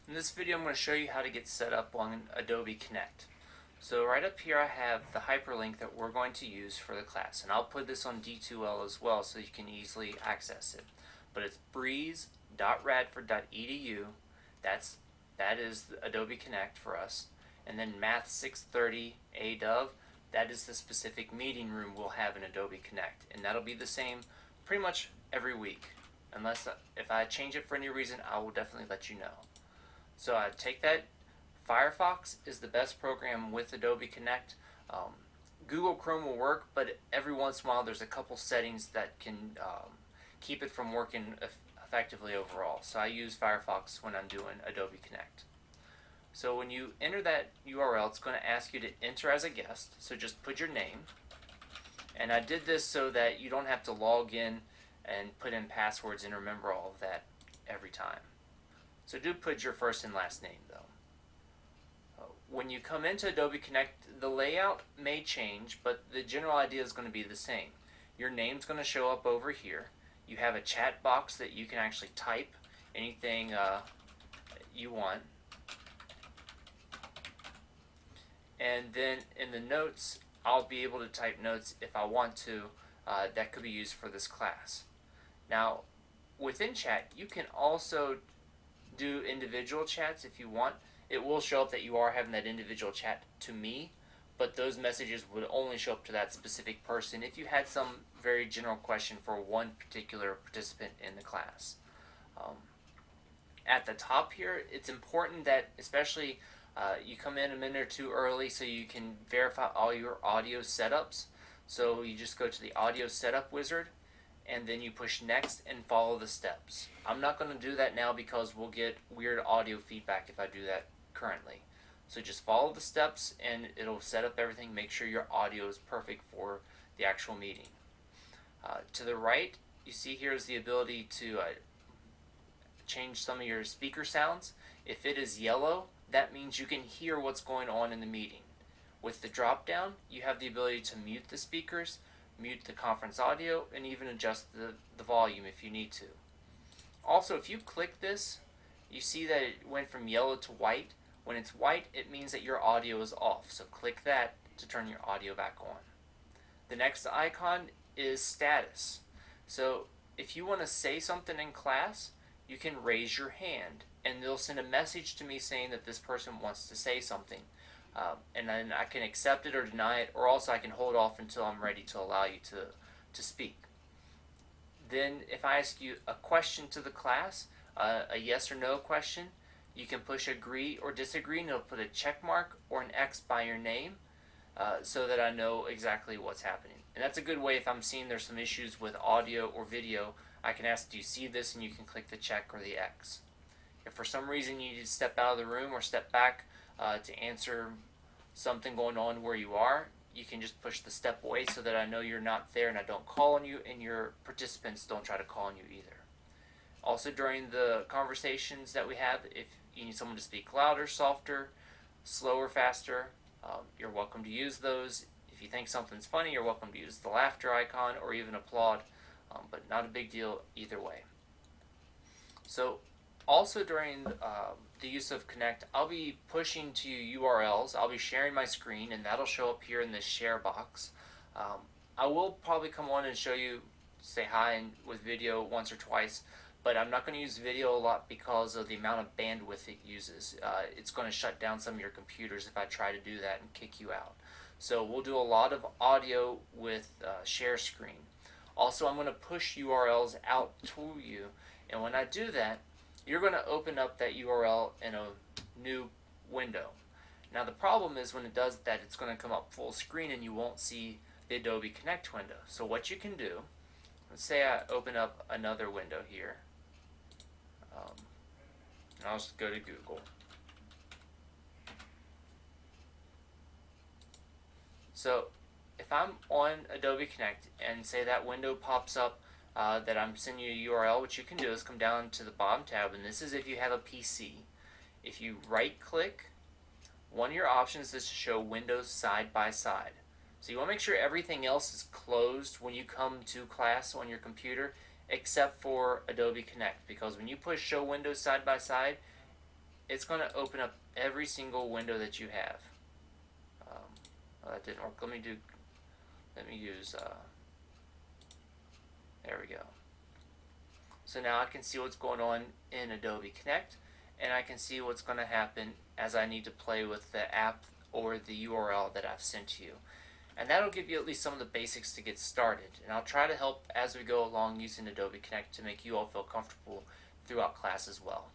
In this video I'm going to show you how to get set up on Adobe Connect. So right up here I have the hyperlink that we're going to use for the class, and I'll put this on D2L as well so you can easily access it. But it's breeze.radford.edu. That is the Adobe Connect for us. And then Math 630 ADOV, that is the specific meeting room we'll have in Adobe Connect, and that'll be the same pretty much every week. Unless if I change it for any reason, I will definitely let you know. So I take that. Firefox is the best program with Adobe Connect. Google Chrome will work, but every once in a while there's a couple settings that can keep it from working effectively overall. So I use Firefox when I'm doing Adobe Connect. So when you enter that URL, it's going to ask you to enter as a guest. So just put your name. And I did this so that you don't have to log in and put in passwords and remember all of that every time. So do put your first and last name though. When you come into Adobe Connect, the layout may change, but the general idea is going to be the same. Your name's going to show up over here. You have a chat box that you can actually type anything you want. And then in the notes, I'll be able to type notes if I want to that could be used for this class. Now, within chat, you can also do individual chats if you want. It will show up that you are having that individual chat to me, but those messages would only show up to that specific person if you had some very general question for one particular participant in the class. At the top here, it's important that especially you come in a minute or two early so you can verify all your audio setups. So you just go to the audio setup wizard and then you push next and follow the steps. I'm not going to do that now because we'll get weird audio feedback if I do that currently. So just follow the steps and it'll set up everything. Make sure your audio is perfect for the actual meeting. To the right, you see here is the ability to change some of your speaker sounds. If it is yellow, that means you can hear what's going on in the meeting. With the drop down, you have the ability to mute the speakers, mute the conference audio, and even adjust the volume if you need to. Also, if you click this, you see that it went from yellow to white. When it's white, it means that your audio is off, so click that to turn your audio back on. The next icon is status. So if you want to say something in class, you can raise your hand, and they'll send a message to me saying that this person wants to say something. And then I can accept it or deny it, or also I can hold off until I'm ready to allow you to speak. Then if I ask you a question to the class, a yes or no question, you can push agree or disagree, and it'll put a check mark or an X by your name so that I know exactly what's happening. And that's a good way if I'm seeing there's some issues with audio or video, I can ask, do you see this? And you can click the check or the X. If for some reason you need to step out of the room or step back to answer something going on where you are, you can just push the step away so that I know you're not there and I don't call on you, and your participants don't try to call on you either. Also, during the conversations that we have, if you need someone to speak louder, softer, slower, faster, you're welcome to use those. If you think something's funny, you're welcome to use the laughter icon or even applaud, but not a big deal either way. So also during the use of Connect, I'll be pushing to URLs. I'll be sharing my screen, and that'll show up here in this share box. I will probably come on and show you, say hi with video once or twice, but I'm not going to use video a lot because of the amount of bandwidth it uses. It's going to shut down some of your computers if I try to do that and kick you out. So we'll do a lot of audio with share screen. Also, I'm going to push URLs out to you, and when I do that, you're going to open up that URL in a new window. Now the problem is when it does that, it's going to come up full screen and you won't see the Adobe Connect window. So what you can do, let's say I open up another window here, and I'll just go to Google. So if I'm on Adobe Connect and say that window pops up that I'm sending you a URL, what you can do is come down to the bottom tab, and this is if you have a PC. If you right click, one of your options is to show windows side by side. So you want to make sure everything else is closed when you come to class on your computer, except for Adobe Connect, because when you push show windows side by side, it's going to open up every single window that you have. Oh, that didn't work. Let me use, there we go. So now I can see what's going on in Adobe Connect, and I can see what's going to happen as I need to play with the app or the URL that I've sent to you. And that'll give you at least some of the basics to get started. And I'll try to help as we go along using Adobe Connect to make you all feel comfortable throughout class as well.